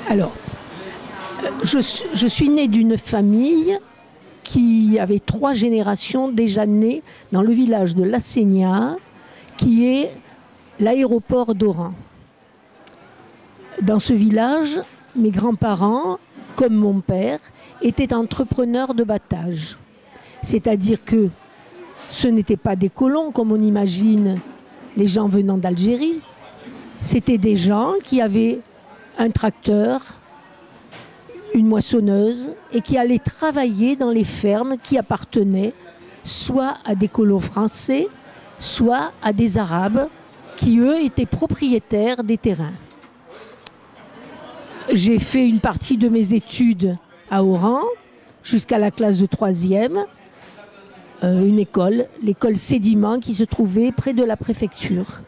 Alors, je suis née d'une famille qui avait 3 générations déjà nées dans le village de La Seignat, qui est l'aéroport d'Oran. Dans ce village, mes grands-parents, comme mon père, étaient entrepreneurs de battage. C'est-à-dire que ce n'étaient pas des colons, comme on imagine les gens venant d'Algérie. C'était des gens qui avaient un tracteur, une moissonneuse, et qui allaient travailler dans les fermes qui appartenaient soit à des colons français, soit à des Arabes qui, eux, étaient propriétaires des terrains. J'ai fait une partie de mes études à Oran, jusqu'à la classe de 3e, une école, l'école Sédiment, qui se trouvait près de la préfecture.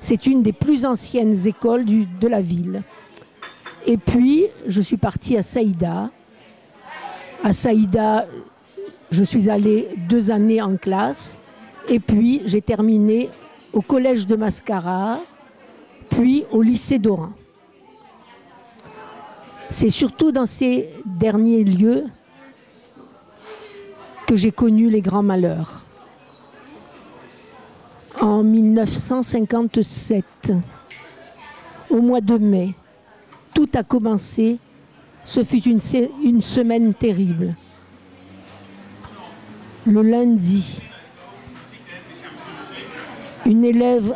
C'est une des plus anciennes écoles de la ville. Et puis, je suis partie à Saïda. À Saïda, je suis allée 2 années en classe. Et puis, j'ai terminé au collège de Mascara, puis au lycée d'Oran. C'est surtout dans ces derniers lieux que j'ai connu les grands malheurs. En 1957, au mois de mai, tout a commencé. Ce fut une semaine terrible. Le lundi, une élève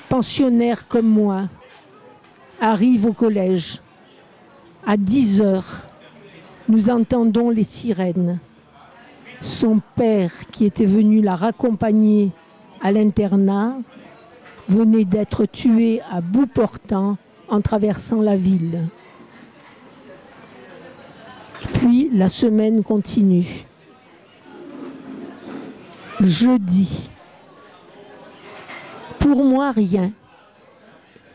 pensionnaire comme moi arrive au collège. À 10 heures, nous entendons les sirènes. Son père, qui était venu la raccompagner à l'internat, venait d'être tué à bout portant en traversant la ville. Et puis la semaine continue. Jeudi. Pour moi, rien.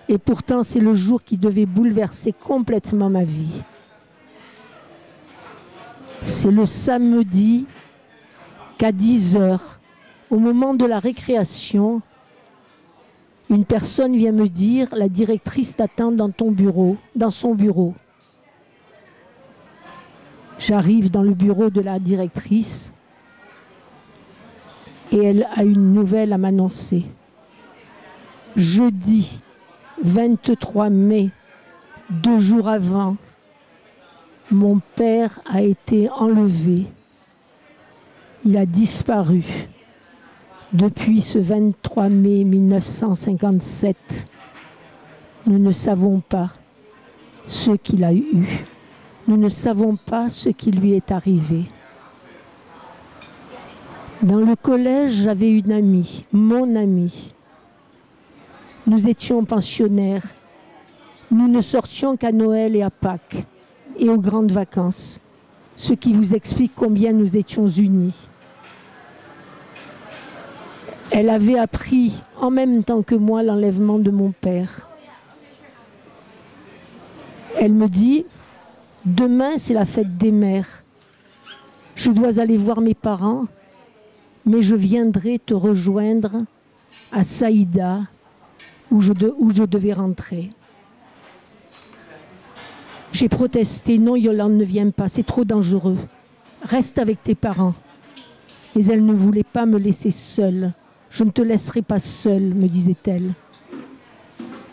Et pourtant, c'est le jour qui devait bouleverser complètement ma vie. C'est le samedi qu'à 10 heures, au moment de la récréation, une personne vient me dire « La directrice t'attend dans son bureau. » J'arrive dans le bureau de la directrice et elle a une nouvelle à m'annoncer. Jeudi 23 mai, 2 jours avant, mon père a été enlevé. Il a disparu. Depuis ce 23 mai 1957, nous ne savons pas ce qu'il a eu. Nous ne savons pas ce qui lui est arrivé. Dans le collège, j'avais une amie, mon amie. Nous étions pensionnaires. Nous ne sortions qu'à Noël et à Pâques et aux grandes vacances, ce qui vous explique combien nous étions unis. Elle avait appris en même temps que moi l'enlèvement de mon père. Elle me dit « Demain, c'est la fête des mères. Je dois aller voir mes parents, mais je viendrai te rejoindre à Saïda, où je devais rentrer. » J'ai protesté « Non, Yolande, ne viens pas, c'est trop dangereux. Reste avec tes parents. » Mais elle ne voulait pas me laisser seule. « Je ne te laisserai pas seule, » me disait-elle.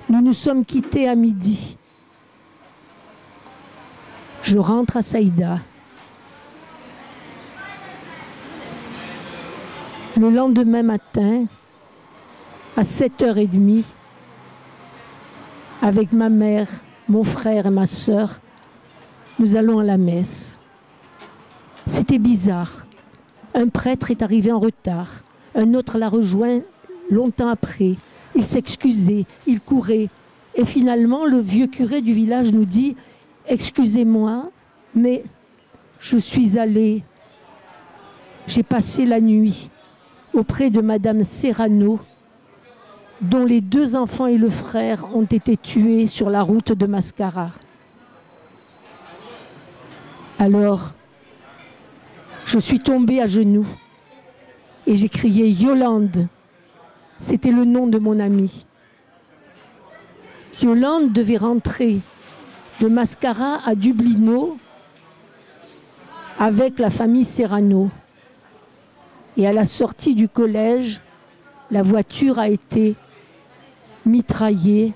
Nous nous sommes quittés à midi. Je rentre à Saïda. Le lendemain matin, à 7h30, avec ma mère, mon frère et ma sœur, nous allons à la messe. C'était bizarre. Un prêtre est arrivé en retard. Un autre l'a rejoint longtemps après. Il s'excusait, il courait. Et finalement, le vieux curé du village nous dit « Excusez-moi, mais je suis allée, j'ai passé la nuit auprès de Madame Serrano, dont les 2 enfants et le frère ont été tués sur la route de Mascara. » Alors, je suis tombée à genoux et j'ai crié « Yolande !» C'était le nom de mon amie. Yolande devait rentrer de Mascara à Dublino avec la famille Serrano. Et à la sortie du collège, la voiture a été mitraillée.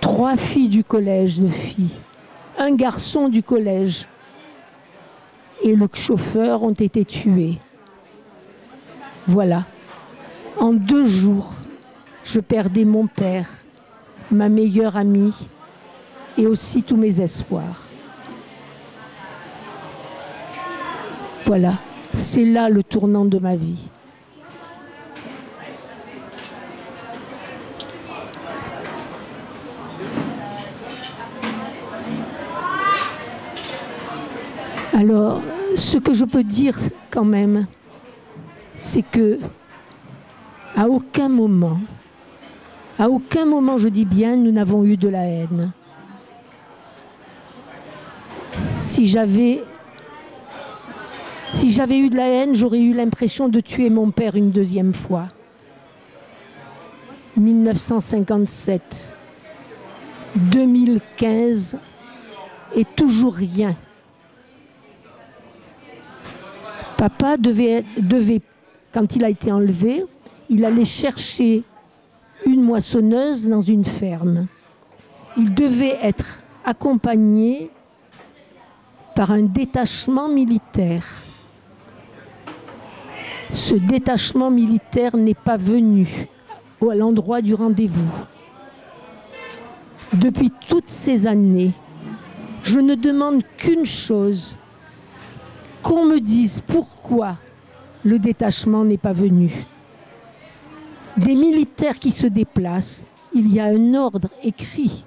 3 filles du collège de filles, un garçon du collège et le chauffeur ont été tués. Voilà. En 2 jours, je perdais mon père, ma meilleure amie et aussi tous mes espoirs. Voilà. C'est là le tournant de ma vie. Alors, ce que je peux dire quand même, c'est que à aucun moment, je dis bien, nous n'avons eu de la haine. Si j'avais eu de la haine, j'aurais eu l'impression de tuer mon père une 2e fois. 1957, 2015 et toujours rien. Papa devait, quand il a été enlevé, il allait chercher une moissonneuse dans une ferme. Il devait être accompagné par un détachement militaire. Ce détachement militaire n'est pas venu à l'endroit du rendez-vous. Depuis toutes ces années, je ne demande qu'une chose, qu'on me dise pourquoi le détachement n'est pas venu. Des militaires qui se déplacent, il y a un ordre écrit.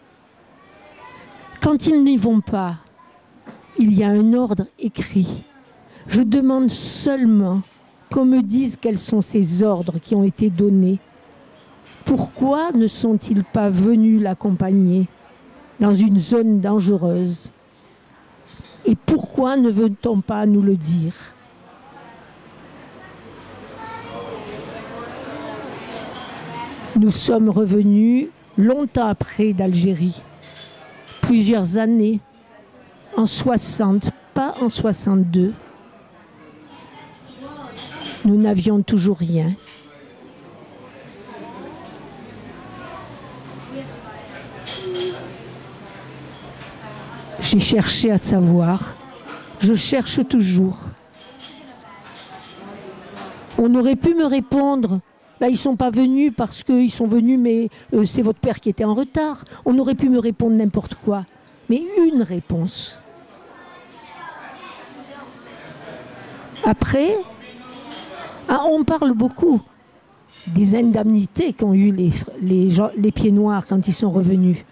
Quand ils n'y vont pas, il y a un ordre écrit. Je demande seulement qu'on me dise quels sont ces ordres qui ont été donnés. Pourquoi ne sont-ils pas venus l'accompagner dans une zone dangereuse? Et pourquoi ne veut-on pas nous le dire? Nous sommes revenus longtemps après d'Algérie, plusieurs années, en 60, pas en 62. Nous n'avions toujours rien. J'ai cherché à savoir. Je cherche toujours. On aurait pu me répondre, bah, ils ne sont pas venus parce qu'ils sont venus, mais c'est votre père qui était en retard. On aurait pu me répondre n'importe quoi. Mais une réponse. Après, on parle beaucoup des indemnités qu'ont eu les pieds noirs quand ils sont revenus.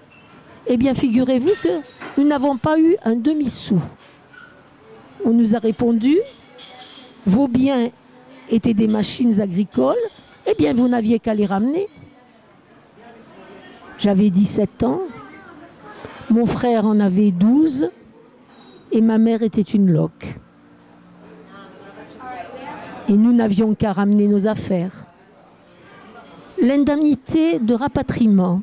Eh bien, figurez-vous que nous n'avons pas eu un demi-sou. On nous a répondu, vos biens étaient des machines agricoles, eh bien, vous n'aviez qu'à les ramener. J'avais 17 ans, mon frère en avait 12, et ma mère était une loque. Et nous n'avions qu'à ramener nos affaires. L'indemnité de rapatriement,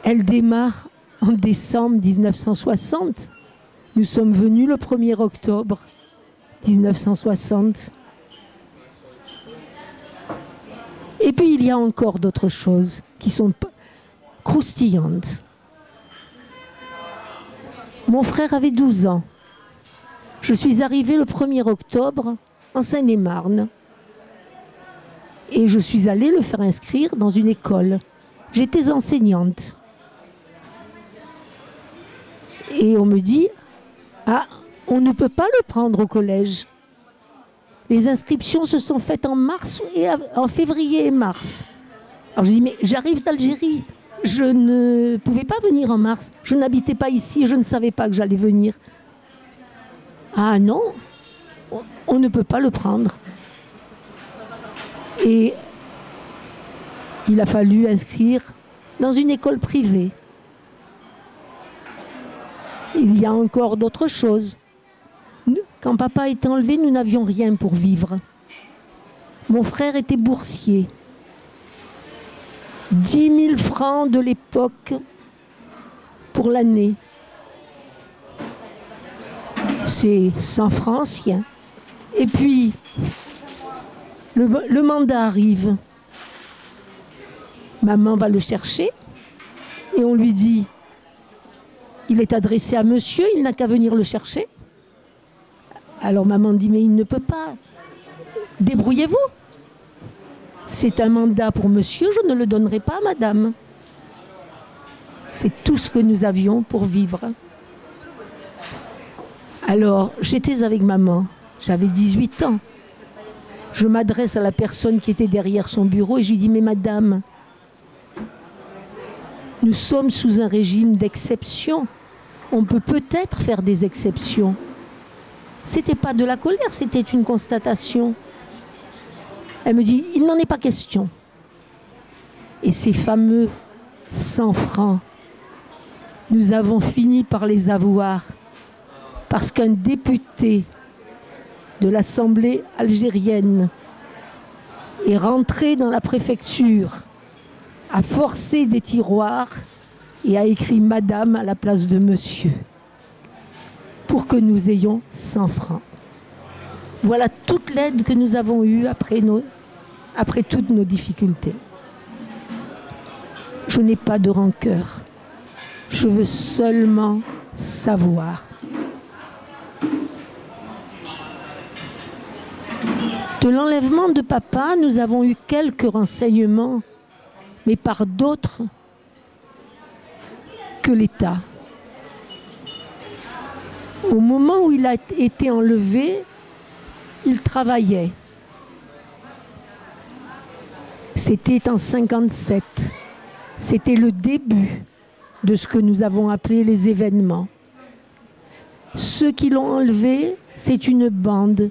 elle démarre en décembre 1960. Nous sommes venus le 1er octobre 1960. Et puis il y a encore d'autres choses qui sont croustillantes. Mon frère avait 12 ans. Je suis arrivée le 1er octobre en Seine-et-Marne. Et je suis allée le faire inscrire dans une école. J'étais enseignante. Et on me dit, on ne peut pas le prendre au collège. Les inscriptions se sont faites en février et mars. Alors je dis, mais j'arrive d'Algérie. Je ne pouvais pas venir en mars. Je n'habitais pas ici, je ne savais pas que j'allais venir. Ah non, on ne peut pas le prendre. Et il a fallu inscrire dans une école privée. Il y a encore d'autres choses. Quand papa était enlevé, nous n'avions rien pour vivre. Mon frère était boursier. 10 000 francs de l'époque, pour l'année. C'est 100 francs anciens. Et puis, le mandat arrive. Maman va le chercher et on lui dit, il est adressé à monsieur, il n'a qu'à venir le chercher. Alors maman dit, mais il ne peut pas. Débrouillez-vous. C'est un mandat pour monsieur, je ne le donnerai pas à madame. C'est tout ce que nous avions pour vivre. Alors, j'étais avec maman, j'avais 18 ans. Je m'adresse à la personne qui était derrière son bureau et je lui dis, mais madame, nous sommes sous un régime d'exception. On peut peut-être faire des exceptions. C'était pas de la colère, c'était une constatation. Elle me dit, il n'en est pas question. Et ces fameux 100 francs, nous avons fini par les avoir parce qu'un député de l'Assemblée algérienne est rentré dans la préfecture, a forcé des tiroirs et a écrit madame à la place de monsieur pour que nous ayons 100 francs. Voilà toute l'aide que nous avons eue après toutes nos difficultés. Je n'ai pas de rancœur. Je veux seulement savoir. De l'enlèvement de papa, nous avons eu quelques renseignements, mais par d'autres que l'État. Au moment où il a été enlevé, il travaillait. C'était en 1957. C'était le début de ce que nous avons appelé les événements. Ceux qui l'ont enlevé, c'est une bande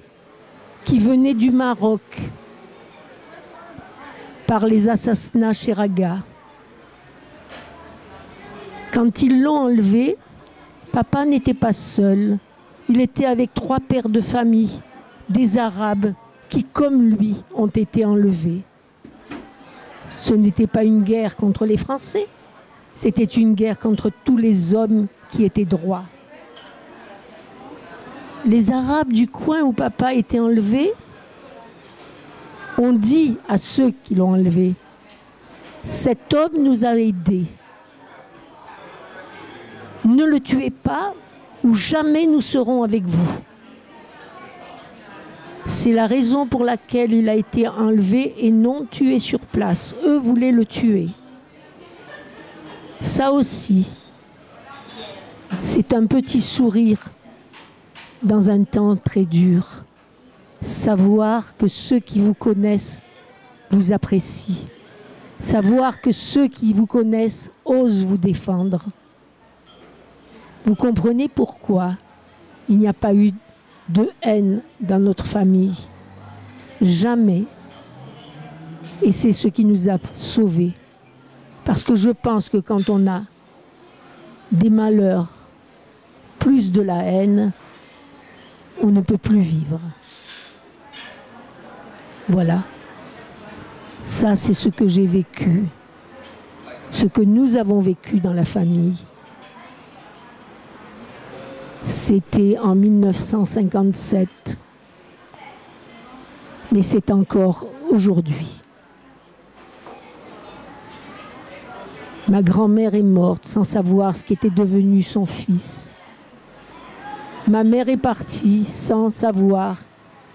qui venait du Maroc par les assassinats Cheraga. Quand ils l'ont enlevé, papa n'était pas seul. Il était avec 3 pères de famille, des Arabes qui, comme lui, ont été enlevés. Ce n'était pas une guerre contre les Français, c'était une guerre contre tous les hommes qui étaient droits. Les Arabes du coin où papa était enlevé ont dit à ceux qui l'ont enlevé, cet homme nous a aidés. Ne le tuez pas ou jamais nous serons avec vous. C'est la raison pour laquelle il a été enlevé et non tué sur place. Eux voulaient le tuer. Ça aussi, c'est un petit sourire dans un temps très dur. Savoir que ceux qui vous connaissent vous apprécient. Savoir que ceux qui vous connaissent osent vous défendre. Vous comprenez pourquoi il n'y a pas eu de haine dans notre famille. Jamais. Et c'est ce qui nous a sauvés. Parce que je pense que quand on a des malheurs, plus de la haine, on ne peut plus vivre. Voilà. Ça, c'est ce que j'ai vécu. Ce que nous avons vécu dans la famille. C'était en 1957. Mais c'est encore aujourd'hui. Ma grand-mère est morte sans savoir ce qu'était devenu son fils. Ma mère est partie sans savoir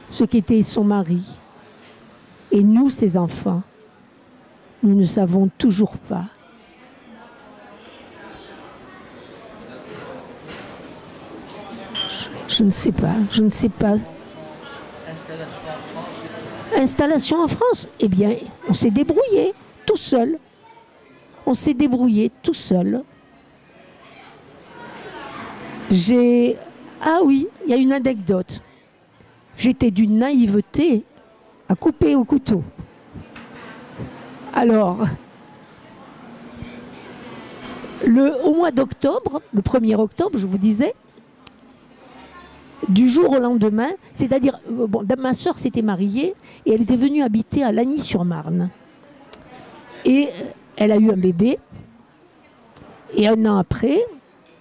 ce qu'était son mari. Et nous, ses enfants, nous ne savons toujours pas. Je ne sais pas, je ne sais pas. Installation en France? Eh bien, on s'est débrouillé tout seul. On s'est débrouillé tout seul. Ah oui, il y a une anecdote. J'étais d'une naïveté à couper au couteau. Alors, au mois d'octobre, le 1er octobre, je vous disais, du jour au lendemain, c'est-à-dire, bon, ma soeur s'était mariée et elle était venue habiter à Lagny-sur-Marne. Et elle a eu un bébé. Et un an après,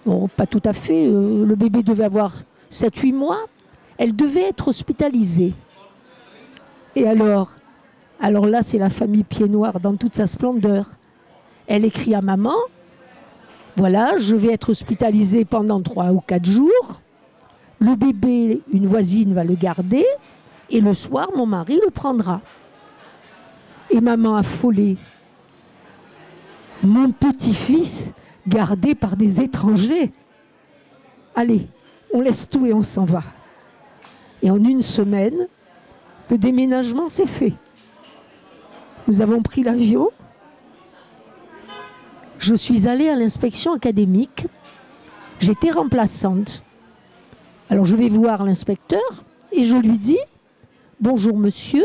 Bon, pas tout à fait. Le bébé devait avoir 7-8 mois. Elle devait être hospitalisée. Et alors là, c'est la famille Pied Noir dans toute sa splendeur. Elle écrit à maman, voilà, je vais être hospitalisée pendant 3 ou 4 jours. Le bébé, une voisine va le garder. Et le soir, mon mari le prendra. Et maman affolée. Mon petit-fils gardé par des étrangers. Allez, on laisse tout et on s'en va. Et en une semaine, le déménagement s'est fait. Nous avons pris l'avion. Je suis allée à l'inspection académique. J'étais remplaçante. Alors je vais voir l'inspecteur et je lui dis « Bonjour monsieur,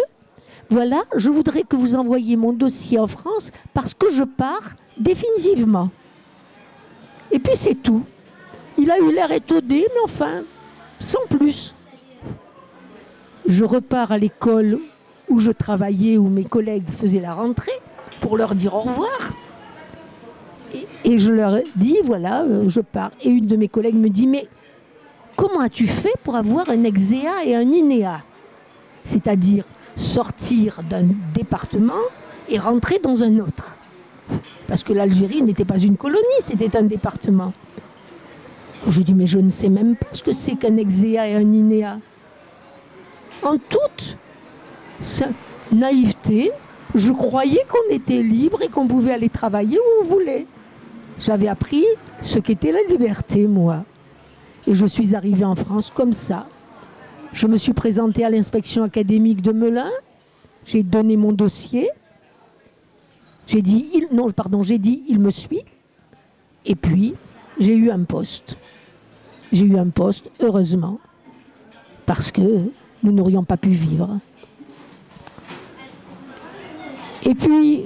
voilà, je voudrais que vous envoyiez mon dossier en France parce que je pars définitivement. » Et puis c'est tout. Il a eu l'air étonné, mais enfin, sans plus. Je repars à l'école où je travaillais, où mes collègues faisaient la rentrée, pour leur dire au revoir. Et je leur dis, voilà, je pars. Et une de mes collègues me dit, mais comment as-tu fait pour avoir un EXEA et un INEA? C'est-à-dire sortir d'un département et rentrer dans un autre. Parce que l'Algérie n'était pas une colonie, c'était un département. Je dis, mais je ne sais même pas ce que c'est qu'un EXEA et un INEA. En toute naïveté, je croyais qu'on était libre et qu'on pouvait aller travailler où on voulait. J'avais appris ce qu'était la liberté, moi. Et je suis arrivée en France comme ça. Je me suis présentée à l'inspection académique de Melun. J'ai donné mon dossier. J'ai dit, il me suit. Et puis, j'ai eu un poste. J'ai eu un poste, heureusement, parce que nous n'aurions pas pu vivre. Et puis,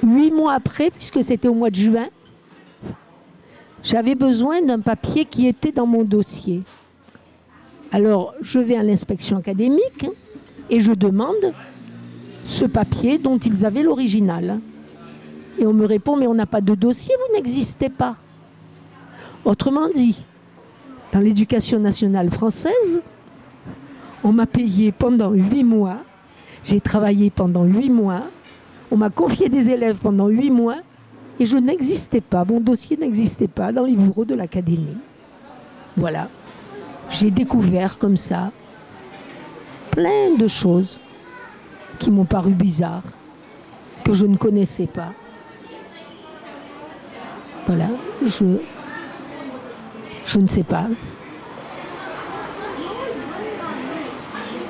8 mois après, puisque c'était au mois de juin, j'avais besoin d'un papier qui était dans mon dossier. Alors, je vais à l'inspection académique et je demande ce papier dont ils avaient l'original. Et on me répond, mais on n'a pas de dossier, vous n'existez pas. Autrement dit, dans l'éducation nationale française, on m'a payé pendant 8 mois, j'ai travaillé pendant 8 mois, on m'a confié des élèves pendant 8 mois, et je n'existais pas, mon dossier n'existait pas dans les bureaux de l'académie. Voilà. J'ai découvert comme ça plein de choses qui m'ont paru bizarres, que je ne connaissais pas. Voilà, je ne sais pas.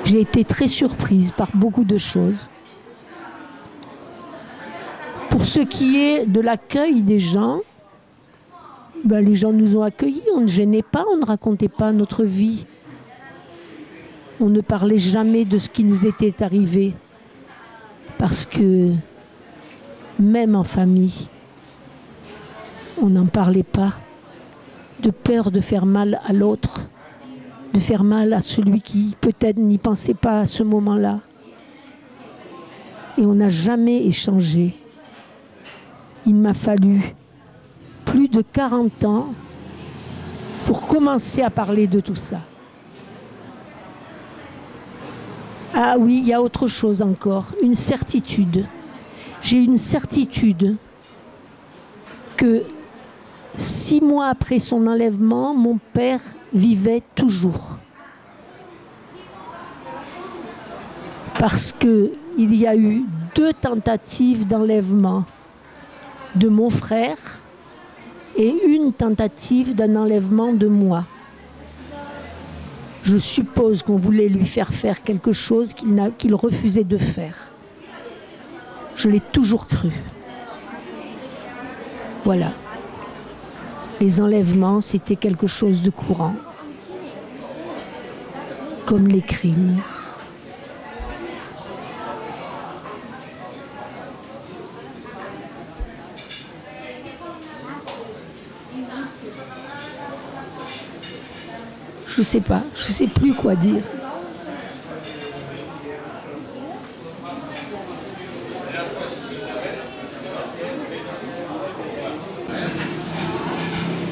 J'ai été très surprise par beaucoup de choses. Pour ce qui est de l'accueil des gens, ben les gens nous ont accueillis, on ne gênait pas, on ne racontait pas notre vie. On ne parlait jamais de ce qui nous était arrivé. Parce que même en famille, on n'en parlait pas. De peur de faire mal à l'autre, de faire mal à celui qui peut-être n'y pensait pas à ce moment-là. Et on n'a jamais échangé. Il m'a fallu plus de 40 ans pour commencer à parler de tout ça. Ah oui, il y a autre chose encore, une certitude. J'ai une certitude que 6 mois après son enlèvement, mon père vivait toujours. Parce qu'il y a eu 2 tentatives d'enlèvement de mon frère et une tentative d'un enlèvement de moi. Je suppose qu'on voulait lui faire faire quelque chose qu'il refusait de faire. Je l'ai toujours cru. Voilà. Les enlèvements, c'était quelque chose de courant. Comme les crimes. Je sais pas, je sais plus quoi dire.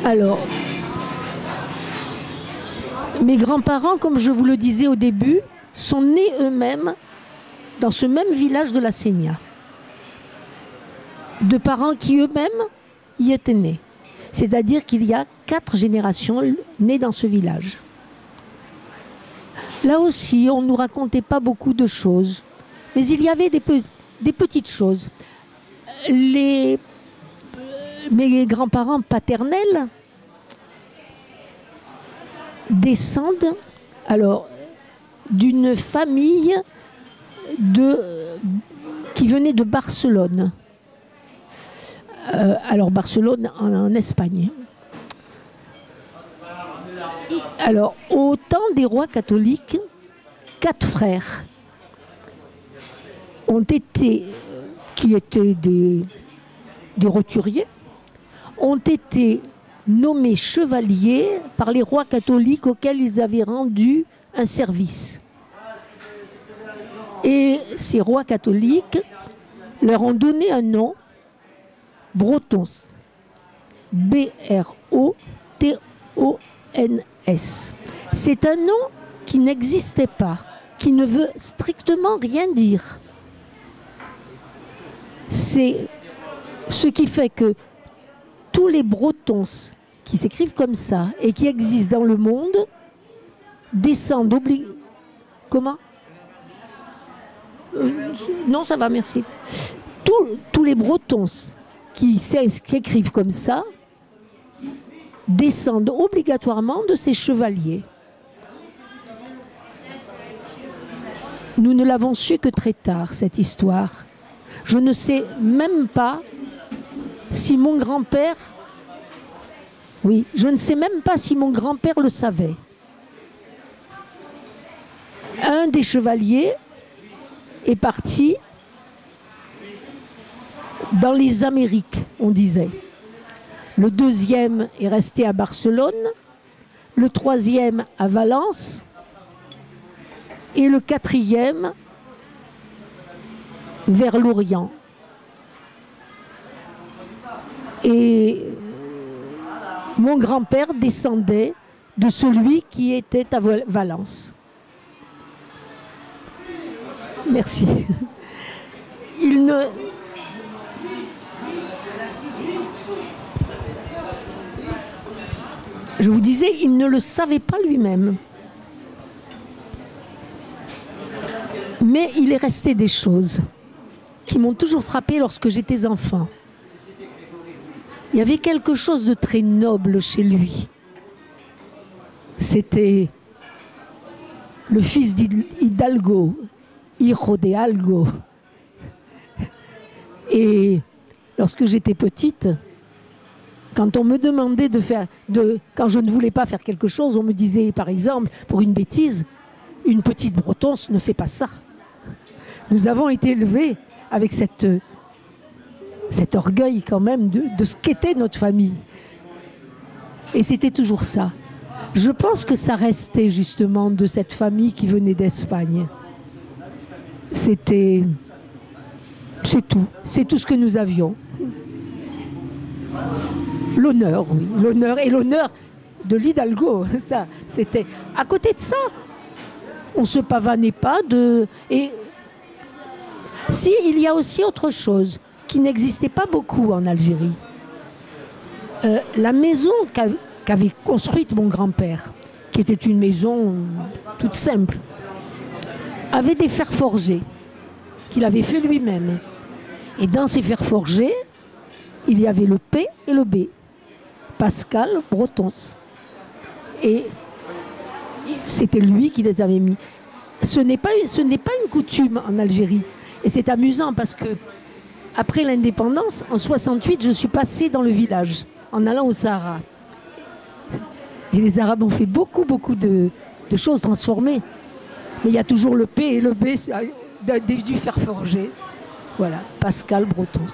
Alors, mes grands-parents, comme je vous le disais au début, sont nés eux-mêmes dans ce même village de la Sénia. De parents qui eux-mêmes y étaient nés. C'est-à-dire qu'il y a 4 générations nées dans ce village. Là aussi, on ne nous racontait pas beaucoup de choses. Mais il y avait des petites choses. Mes grands-parents paternels descendent alors d'une famille qui venait de Barcelone. Alors Barcelone en Espagne. Alors au temps des rois catholiques, 4 frères qui étaient des roturiers, ont été nommés chevaliers par les rois catholiques auxquels ils avaient rendu un service. Et ces rois catholiques leur ont donné un nom, Bretons. B-R-O-T-O-N-S. C'est un nom qui n'existait pas, qui ne veut strictement rien dire. C'est ce qui fait que tous les Bretons qui s'écrivent comme ça et qui existent dans le monde descendent Comment Non, ça va, merci. Tous les Bretons qui s'écrivent comme ça descendent obligatoirement de ces chevaliers. Nous ne l'avons su que très tard, cette histoire. Je ne sais même pas si mon grand-père... Oui, je ne sais même pas si mon grand-père le savait. Un des chevaliers est parti dans les Amériques, on disait. Le deuxième est resté à Barcelone, le troisième à Valence et le quatrième vers l'Orient. Et mon grand-père descendait de celui qui était à Valence. Merci. Je vous disais, il ne le savait pas lui-même. Mais il est resté des choses qui m'ont toujours frappé lorsque j'étais enfant. Il y avait quelque chose de très noble chez lui. C'était le fils d'Hidalgo, hijo de algo. Et lorsque j'étais petite, quand on me demandait quand je ne voulais pas faire quelque chose, on me disait, par exemple, pour une bêtise, une petite bretonce ne fait pas ça. Nous avons été élevés avec cet orgueil quand même de ce qu'était notre famille. Et c'était toujours ça. Je pense que ça restait justement de cette famille qui venait d'Espagne. C'est tout. C'est tout ce que nous avions. L'honneur, oui. L'honneur et l'honneur de l'Hidalgo. Ça, c'était... À côté de ça, on ne se pavanait pas de... Et si, il y a aussi autre chose qui n'existait pas beaucoup en Algérie. La maison qu'avait construite mon grand-père, qui était une maison toute simple, avait des fers forgés qu'il avait fait lui-même. Et dans ces fers forgés, il y avait le P et le B. Pascal Bretons. Et c'était lui qui les avait mis. Ce n'est pas une coutume en Algérie. Et c'est amusant parce que après l'indépendance, en 68, je suis passée dans le village en allant au Sahara. Et les Arabes ont fait beaucoup de choses transformées. Mais il y a toujours le P et le B du fer forgé. Voilà, Pascal Bretons.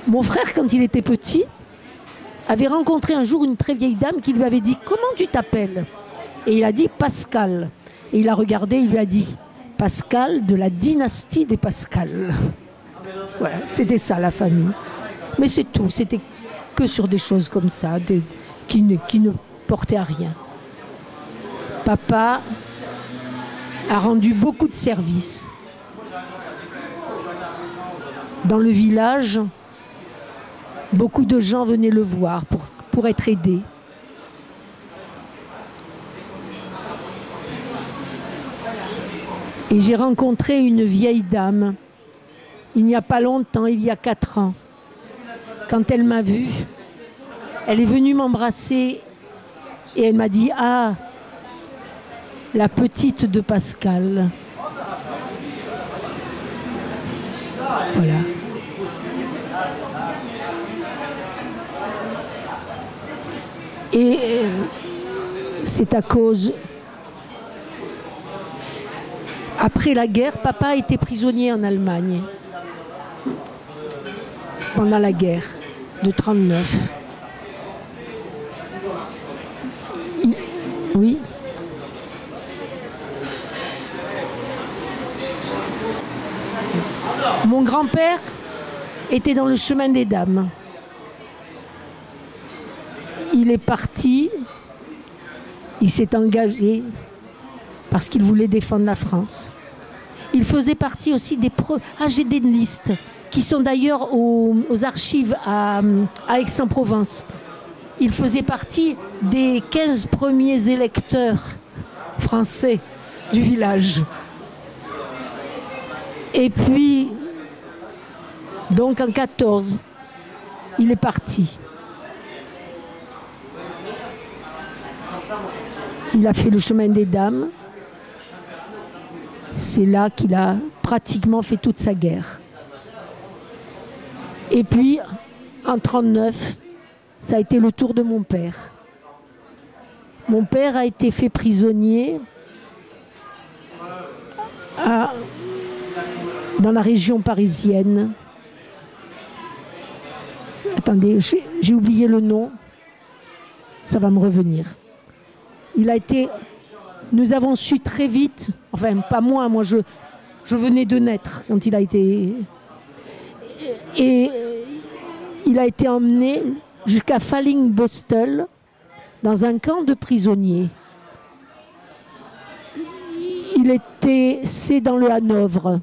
Mon frère, quand il était petit, avait rencontré un jour une très vieille dame qui lui avait dit « Comment tu t'appelles ?» Et il a dit « Pascal ». Et il a regardé, il lui a dit « Pascal de la dynastie des Pascal ». Voilà, c'était ça la famille. Mais c'est tout, c'était que sur des choses comme ça, qui ne portaient à rien. Papa a rendu beaucoup de services. Dans le village, beaucoup de gens venaient le voir pour être aidés. Et j'ai rencontré une vieille dame, il n'y a pas longtemps, il y a 4 ans. Quand elle m'a vue, elle est venue m'embrasser et elle m'a dit « Ah, la petite de Pascal ». Voilà. Et c'est à cause... Après la guerre, papa a été prisonnier en Allemagne. Pendant la guerre de 1939. Oui. Mon grand-père était dans le chemin des dames. Il est parti, il s'est engagé parce qu'il voulait défendre la France. Il faisait partie aussi des... j'ai des listes qui sont d'ailleurs aux archives à Aix-en-Provence. Il faisait partie des 15 premiers électeurs français du village. Et puis, donc en 14, il est parti. Il a fait le chemin des dames. C'est là qu'il a pratiquement fait toute sa guerre. Et puis, en 1939, ça a été le tour de mon père. Mon père a été fait prisonnier dans la région parisienne. Attendez, j'ai oublié le nom. Ça va me revenir. Il a été... Nous avons su très vite, enfin pas moi, je venais de naître quand il a été... Et il a été emmené jusqu'à Falling-Bostel dans un camp de prisonniers. C'est dans le Hanovre.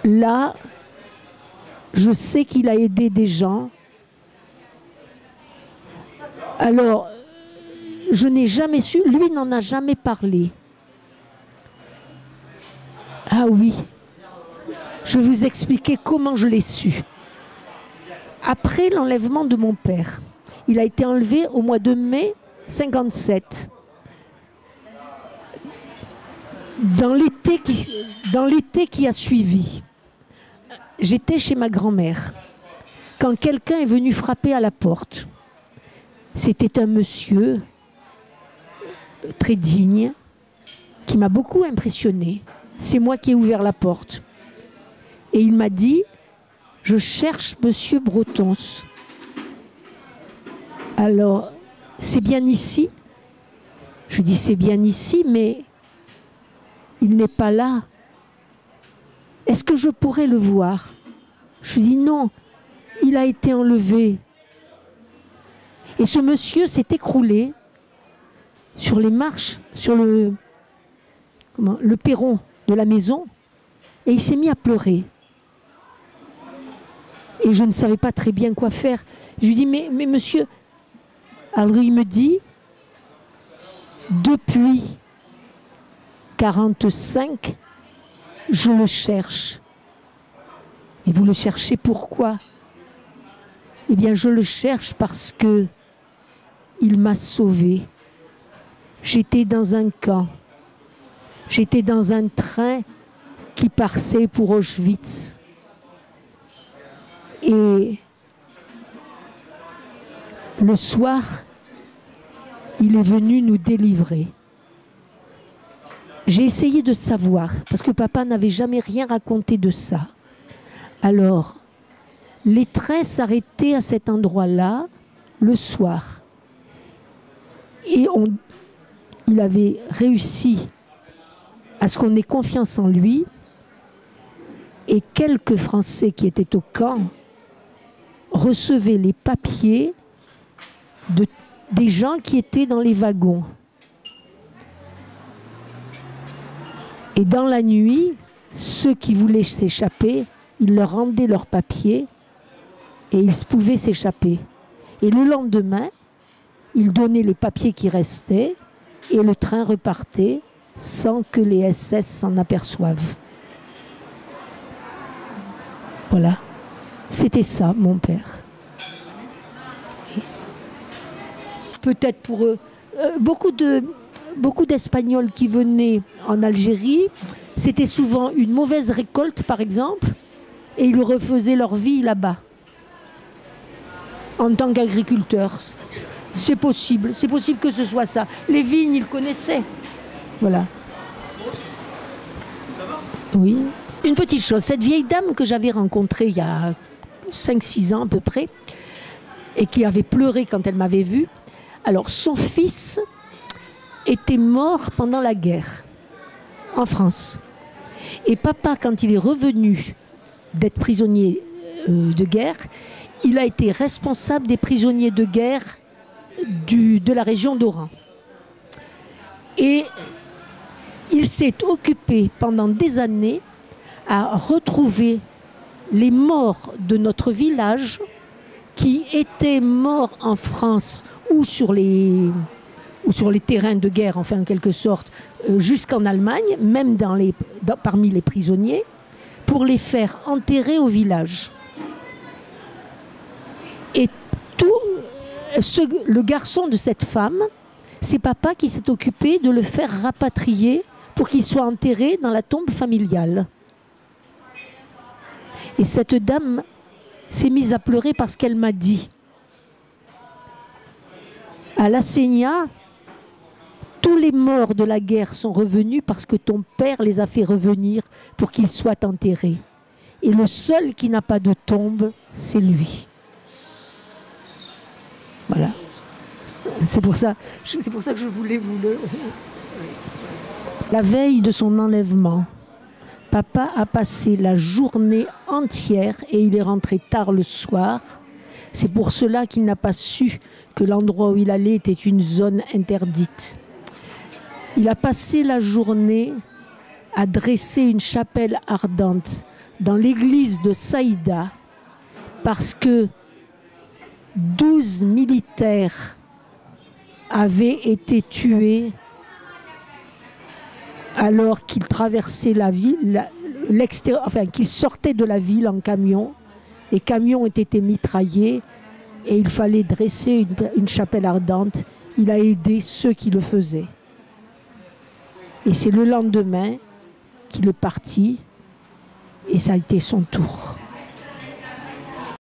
Là, je sais qu'il a aidé des gens. Alors, je n'ai jamais su, lui n'en a jamais parlé. Ah oui, je vais vous expliquer comment je l'ai su. Après l'enlèvement de mon père, il a été enlevé au mois de mai 57. Dans l'été qui a suivi, j'étais chez ma grand-mère quand quelqu'un est venu frapper à la porte. C'était un monsieur très digne qui m'a beaucoup impressionné. C'est moi qui ai ouvert la porte. Et il m'a dit « Je cherche monsieur Bretons. » Alors, c'est bien ici? Je dis « C'est bien ici, mais il n'est pas là. Est-ce que je pourrais le voir ?» Je dis « Non, il a été enlevé. » Et ce monsieur s'est écroulé sur les marches, sur le perron de la maison, et il s'est mis à pleurer. Et je ne savais pas très bien quoi faire. Je lui dis, mais monsieur, alors il me dit, depuis 45, je le cherche. Et vous le cherchez pourquoi? Eh bien, je le cherche parce que il m'a sauvé. J'étais dans un camp. J'étais dans un train qui partait pour Auschwitz. Et le soir, il est venu nous délivrer. J'ai essayé de savoir, parce que papa n'avait jamais rien raconté de ça. Alors, les trains s'arrêtaient à cet endroit-là le soir. Et il avait réussi à ce qu'on ait confiance en lui. Et quelques Français qui étaient au camp recevait les papiers des gens qui étaient dans les wagons. Et dans la nuit, ceux qui voulaient s'échapper, il leur rendait leurs papiers et ils pouvaient s'échapper. Et le lendemain, il donnait les papiers qui restaient et le train repartait sans que les SS s'en aperçoivent. Voilà. C'était ça, mon père. Peut-être pour eux, beaucoup d'Espagnols qui venaient en Algérie, c'était souvent une mauvaise récolte, par exemple, et ils refaisaient leur vie là-bas, en tant qu'agriculteurs. C'est possible que ce soit ça. Les vignes, ils connaissaient. Voilà. Oui. Une petite chose, cette vieille dame que j'avais rencontrée il y a 5-6 ans à peu près, et qui avait pleuré quand elle m'avait vue, alors son fils était mort pendant la guerre, en France. Et papa, quand il est revenu d'être prisonnier de guerre, il a été responsable des prisonniers de guerre de la région d'Oran. Et il s'est occupé pendant des années à retrouver les morts de notre village qui étaient morts en France ou sur les terrains de guerre, enfin en quelque sorte, jusqu'en Allemagne, même parmi les prisonniers, pour les faire enterrer au village. Et le garçon de cette femme, c'est papa qui s'est occupé de le faire rapatrier pour qu'il soit enterré dans la tombe familiale. Et cette dame s'est mise à pleurer parce qu'elle m'a dit, à La Sénia, tous les morts de la guerre sont revenus parce que ton père les a fait revenir pour qu'ils soient enterrés. Et le seul qui n'a pas de tombe, c'est lui. Voilà. C'est pour ça que je voulais vous le... La veille de son enlèvement, papa a passé la journée entière et il est rentré tard le soir. C'est pour cela qu'il n'a pas su que l'endroit où il allait était une zone interdite. Il a passé la journée à dresser une chapelle ardente dans l'église de Saïda parce que 12 militaires avaient été tués alors qu'ils traversaient la ville, qu'ils sortaient de la ville en camion. Les camions ont été mitraillés et il fallait dresser une chapelle ardente. Il a aidé ceux qui le faisaient. Et c'est le lendemain qu'il est parti et ça a été son tour.